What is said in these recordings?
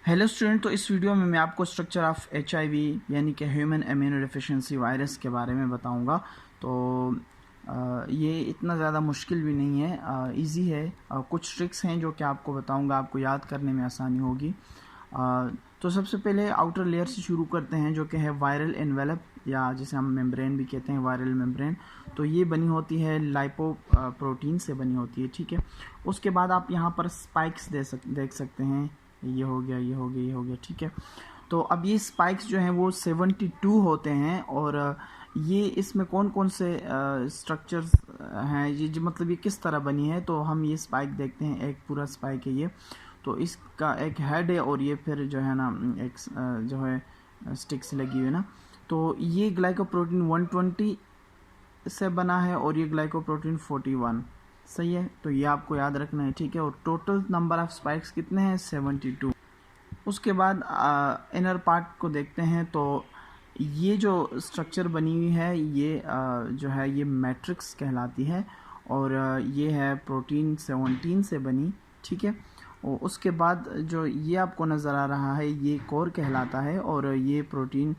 Hello student, तो इस video में मैं आपको स्ट्रक्चर ऑफ HIV यानी कि ह्यूमन इम्यूनो डेफिशिएंसी वायरस के बारे में बताऊंगा। तो ये इतना ज़्यादा मुश्किल भी नहीं है, इजी है। कुछ ट्रिक्स हैं जो कि आपको बताऊंगा, आपको याद करने में आसानी होगी। तो सबसे पहले आउटर लेयर से शुरू करते हैं, जो कि है वायरल एनवेलप या जिसे हम मेम्ब्रेन भी कहते हैं, वायरल मेम्ब्रेन। तो ये बनी होती है लाइपो प्रोटीन से बनी होती है, ठीक है। उसके बाद आप यहाँ पर स्पाइक्स देख सकते हैं। ये हो गया, ये हो गया, ये हो गया, ठीक है। तो अब ये स्पाइक्स जो हैं वो 72 होते हैं, और ये इसमें कौन कौन से स्ट्रक्चर्स हैं, ये जो मतलब ये किस तरह बनी है। तो हम ये स्पाइक देखते हैं, एक पूरा स्पाइक है ये। तो इसका एक हेड है, और ये फिर जो है ना एक जो है स्टिक्स लगी हुई है ना। तो ये ग्लाइकोप्रोटीन 120 से बना है, और ये ग्लाइकोप्रोटीन 41। सही है, तो ये आपको याद रखना है, ठीक है। और टोटल नंबर ऑफ स्पाइक्स कितने हैं? 72। उसके बाद इनर पार्ट को देखते हैं। तो ये जो स्ट्रक्चर बनी हुई है, ये जो है ये मैट्रिक्स कहलाती है, और ये है प्रोटीन 17 से बनी, ठीक है। और उसके बाद जो ये आपको नज़र आ रहा है, ये कोर कहलाता है, और ये प्रोटीन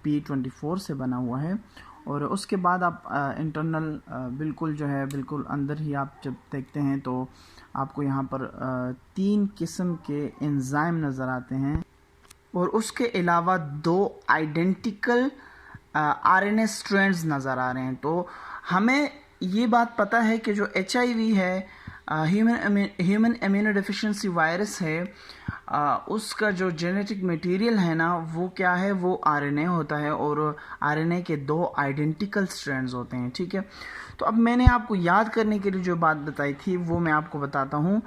P24 से बना हुआ है। और उसके बाद आप इंटरनल बिल्कुल जो है बिल्कुल अंदर ही आप जब देखते हैं, तो आपको यहाँ पर 3 किस्म के एंजाइम नज़र आते हैं, और उसके अलावा 2 आइडेंटिकल RNA स्ट्रैंड्स नज़र आ रहे हैं। तो हमें ये बात पता है कि जो HIV है, ह्यूमन इम्यूनो डेफिशिएंसी वायरस है, उसका जो जेनेटिक मटेरियल है ना, वो क्या है? वो RNA होता है, और RNA के 2 आइडेंटिकल स्ट्रैंड्स होते हैं, ठीक है। तो अब मैंने आपको याद करने के लिए जो बात बताई थी, वो मैं आपको बताता हूँ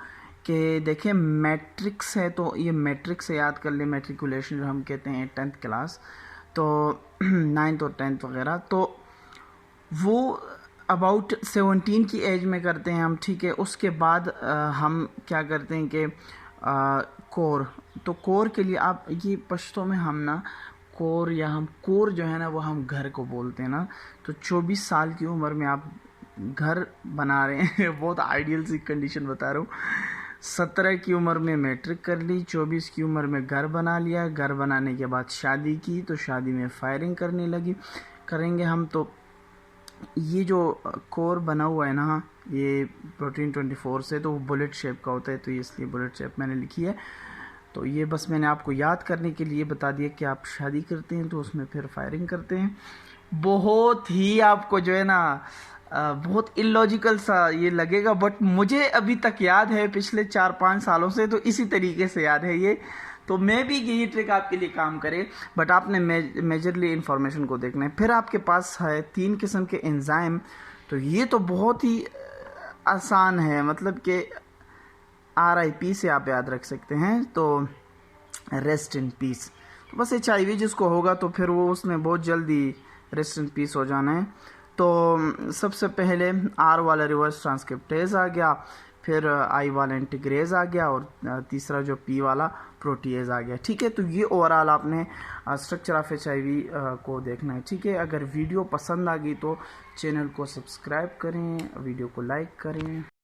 कि देखिए मैट्रिक्स है, तो ये मैट्रिक्स से याद कर ले, मैट्रिकुलेशन जो हम कहते हैं 10th क्लास, तो 9th और 10th वगैरह। तो वो अबाउट 17 की एज में करते हैं हम, ठीक है। उसके बाद हम क्या करते हैं कि कोर, तो कोर के लिए आप ये पश्तो में हम ना कोर, या हम कोर जो है ना वो हम घर को बोलते हैं ना। तो 24 साल की उम्र में आप घर बना रहे हैं बहुत आइडियल सी कंडीशन बता रहा हूँ। 17 की उम्र में मैट्रिक कर ली, 24 की उम्र में घर बना लिया, घर बनाने के बाद शादी की, तो शादी में फायरिंग करेंगे हम। तो ये जो कोर बना हुआ है ना, ये प्रोटीन 24 से, तो वो बुलेट शेप का होता है, तो ये इसलिए बुलेट शेप मैंने लिखी है। तो ये बस मैंने आपको याद करने के लिए बता दिया कि आप शादी करते हैं तो उसमें फिर फायरिंग करते हैं। बहुत ही आपको जो है ना बहुत इलॉजिकल सा ये लगेगा, बट मुझे अभी तक याद है, पिछले 4-5 सालों से, तो इसी तरीके से याद है ये। तो मैं भी ये ट्रिक आपके लिए काम करे, बट आपने मेजरली इन्फॉर्मेशन को देखना है। फिर आपके पास है 3 किस्म के एंजाइम। तो ये तो बहुत ही आसान है, मतलब कि RIP से आप याद रख सकते हैं, तो रेस्ट इन पीस। तो बस HIV जिसको होगा, तो फिर वो उसने बहुत जल्दी रेस्ट इन पीस हो जाना है। तो सबसे पहले R वाला रिवर्स ट्रांसक्रिप्टेज आ गया, फिर I वाला इंटीग्रेज आ गया, और तीसरा जो P वाला प्रोटीएज आ गया, ठीक है। तो ये ओवरऑल आपने स्ट्रक्चर ऑफ HIV को देखना है, ठीक है। अगर वीडियो पसंद आ गई तो चैनल को सब्सक्राइब करें, वीडियो को लाइक करें।